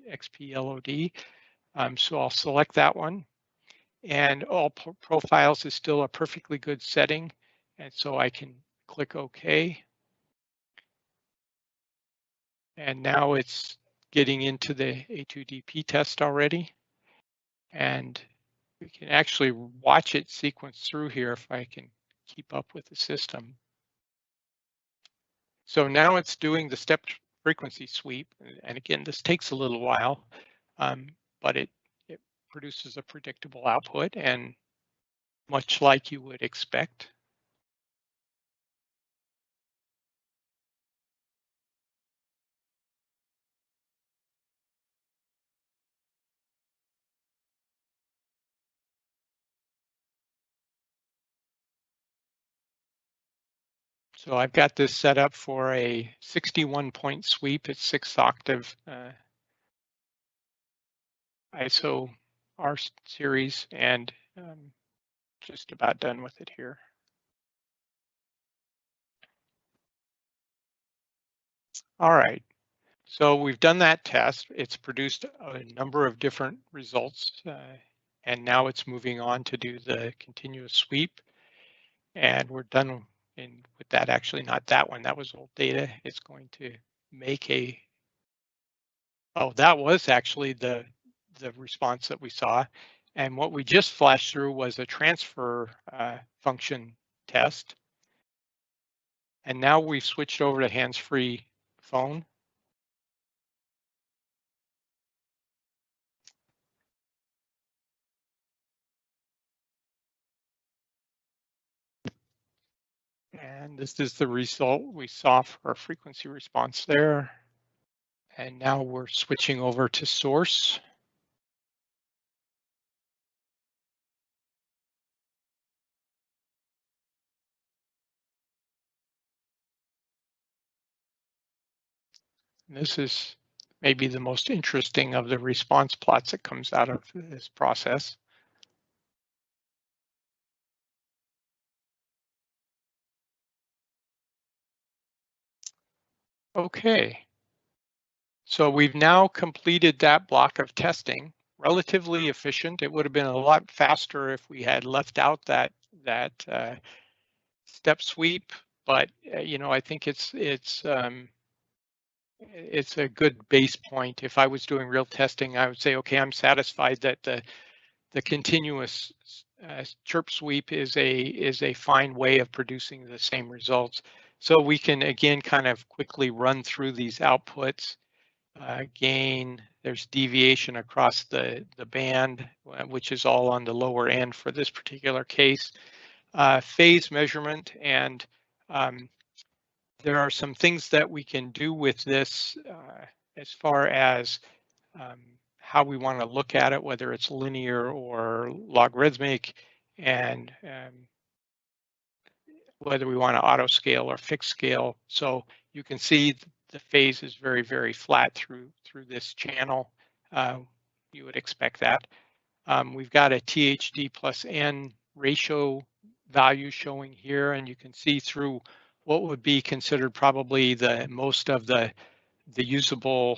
[SPEAKER 2] XPLOD. So I'll select that one, and all profiles is still a perfectly good setting, and so I can click OK. And now it's getting into the A2DP test already, and we can actually watch it sequence through here if I can keep up with the system. So now it's doing the step frequency sweep, and again, this takes a little while, but it produces a predictable output, and much like you would expect. So I've got this set up for a 61-point sweep. It's 6-octave ISO R series, and just about done with it here. All right, so we've done that test. It's produced a number of different results, and now it's moving on to do the continuous sweep. And we're done with that. Actually, not that one. That was old data. It's going to make oh, that was actually the response that we saw. And what we just flashed through was a transfer function test. And now we've switched over to hands-free phone. And this is the result we saw for our frequency response there. And now we're switching over to source. This is maybe the most interesting of the response plots that comes out of this process. Okay, so we've now completed that block of testing, relatively efficient. It would have been a lot faster if we had left out that step sweep, but you know, I think it's a good base point. If I was doing real testing, I would say, okay, I'm satisfied that the continuous chirp sweep is a fine way of producing the same results. So we can again kind of quickly run through these outputs. Gain, there's deviation across the band, which is all on the lower end for this particular case. Phase measurement, and there are some things that we can do with this as far as how we want to look at it, whether it's linear or logarithmic, and whether we want to auto scale or fixed scale. So you can see the phase is very, very flat through this channel. You would expect that. We've got a THD plus N ratio value showing here, and you can see through what would be considered probably the most of the usable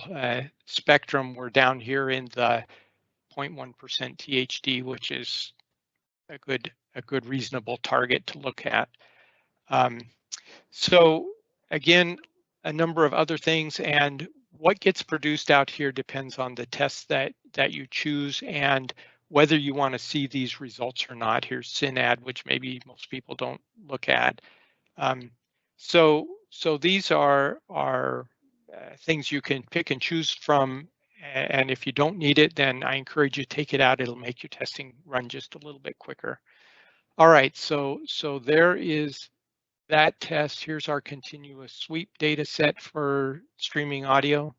[SPEAKER 2] spectrum. We're down here in the 0.1% THD, which is a good reasonable target to look at. So again, a number of other things, and what gets produced out here depends on the tests that you choose and whether you want to see these results or not. Here's SYNAD, which maybe most people don't look at. So these are things you can pick and choose from, and if you don't need it, then I encourage you to take it out. It'll make your testing run just a little bit quicker. All right, so there is that test. Here's our continuous sweep data set for streaming audio,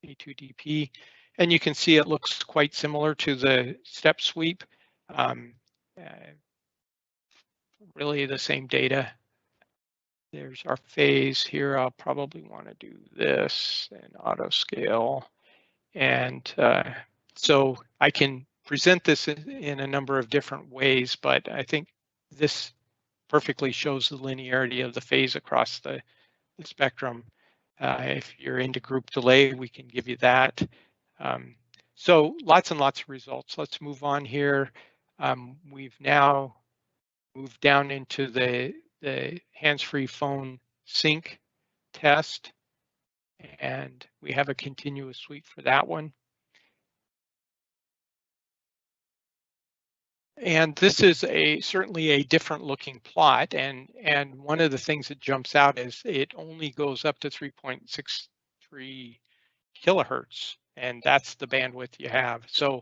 [SPEAKER 2] A2DP, and you can see it looks quite similar to the step sweep. Really the same data. There's our phase here. I'll probably want to do this and auto scale. And so I can present this in a number of different ways, but I think this perfectly shows the linearity of the phase across the spectrum. If you're into group delay, we can give you that. So lots and lots of results. Let's move on here. We've now moved down into the hands-free phone sync test, and we have a continuous sweep for that one. And this is certainly a different looking plot, and one of the things that jumps out is it only goes up to 3.63 kilohertz, and that's the bandwidth you have. So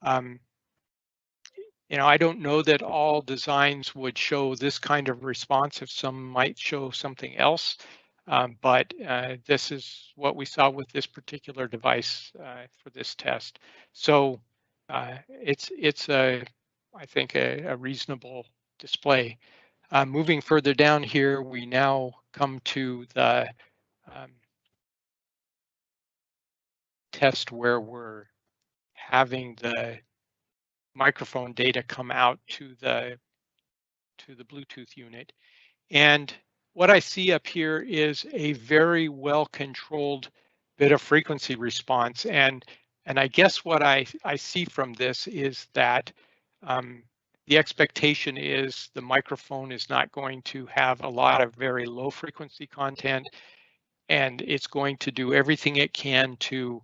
[SPEAKER 2] You know, I don't know that all designs would show this kind of response. If some might show something else, but this is what we saw with this particular device for this test. So it's I think a reasonable display. Moving further down here, we now come to the test where we're having the microphone data come out to the Bluetooth unit. And what I see up here is a very well controlled bit of frequency response. And I guess what I see from this is that the expectation is the microphone is not going to have a lot of very low frequency content, and it's going to do everything it can to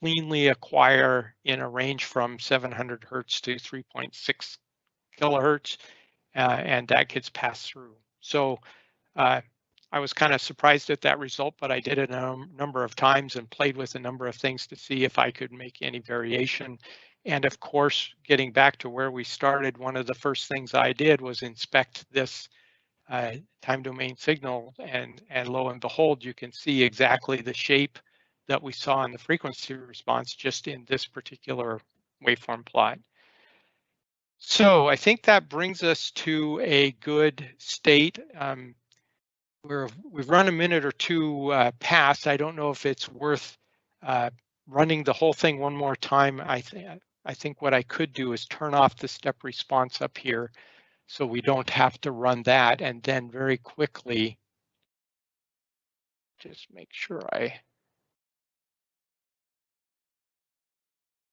[SPEAKER 2] cleanly acquire in a range from 700 hertz to 3.6 kilohertz, and that gets passed through. So I was kind of surprised at that result, but I did it a number of times and played with a number of things to see if I could make any variation. And of course, getting back to where we started, one of the first things I did was inspect this time domain signal, and lo and behold, you can see exactly the shape that we saw in the frequency response just in this particular waveform plot. So I think that brings us to a good state. We've run a minute or two past. I don't know if it's worth running the whole thing one more time. I think what I could do is turn off the step response up here, so we don't have to run that, and then very quickly just make sure I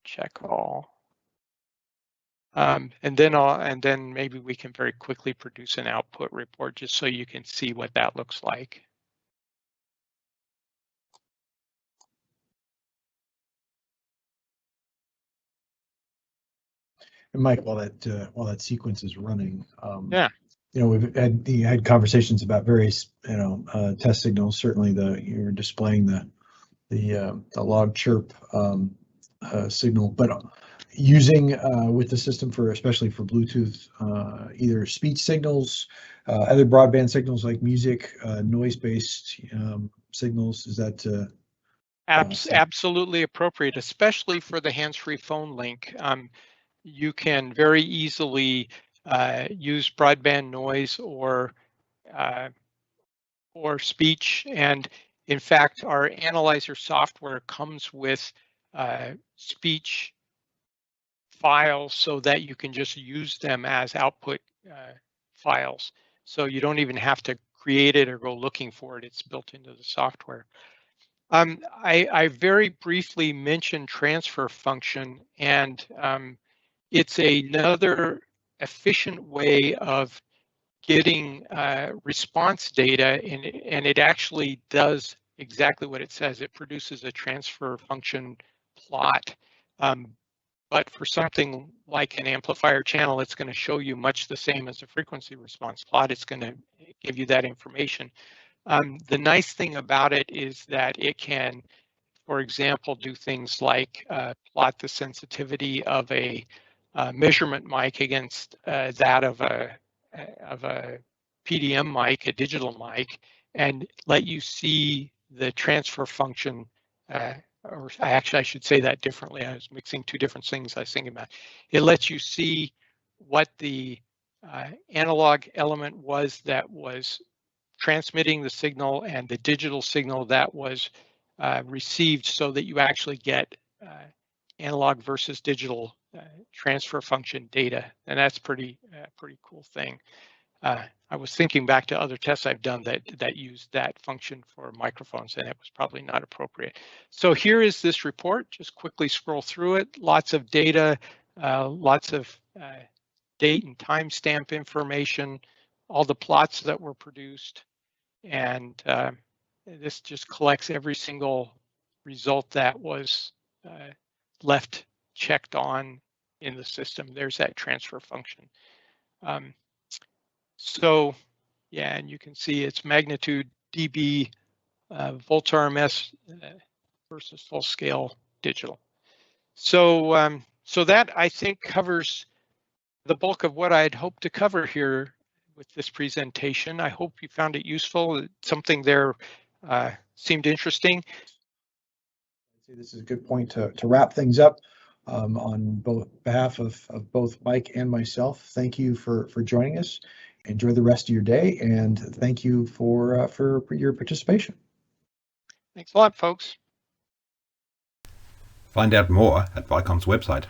[SPEAKER 2] check all. And then maybe we can very quickly produce an output report just so you can see what that looks like.
[SPEAKER 1] And Mike, while that sequence is running,
[SPEAKER 2] Yeah.
[SPEAKER 1] You know, we've had conversations about various, test signals. Certainly, you're displaying the log chirp signal, but using with the system especially for Bluetooth, either speech signals, other broadband signals like music, noise-based signals. Is that
[SPEAKER 2] Absolutely appropriate, especially for the hands-free phone link. You can very easily use broadband noise or speech, and in fact, our analyzer software comes with speech files so that you can just use them as output files. So you don't even have to create it or go looking for it. It's built into the software. I very briefly mentioned transfer function, and it's another efficient way of getting response data, and it actually does exactly what it says. It produces a transfer function plot. But for something like an amplifier channel, it's going to show you much the same as a frequency response plot. It's going to give you that information. The nice thing about it is that it can, for example, do things like plot the sensitivity of a measurement mic against that of a PDM mic, a digital mic, and let you see the transfer function. Or I should say that differently. I was mixing two different things I was thinking about. It lets you see what the analog element was that was transmitting the signal and the digital signal that was received, so that you actually get analog versus digital transfer function data, and that's pretty cool thing. I was thinking back to other tests I've done that used that function for microphones, and it was probably not appropriate. So here is this report. Just quickly scroll through it. Lots of data, lots of date and timestamp information, all the plots that were produced, and this just collects every single result that was left checked on in the system. There's that transfer function. So yeah, and you can see it's magnitude dB, volts RMS versus full scale digital. So So that, I think, covers the bulk of what I'd hoped to cover here with this presentation. I hope you found it useful. Something there seemed interesting.
[SPEAKER 1] This is a good point to wrap things up. On both behalf of both Mike and myself, thank you for joining us. Enjoy the rest of your day, and thank you for your participation.
[SPEAKER 2] Thanks a lot, folks.
[SPEAKER 3] Find out more at Vicom's website.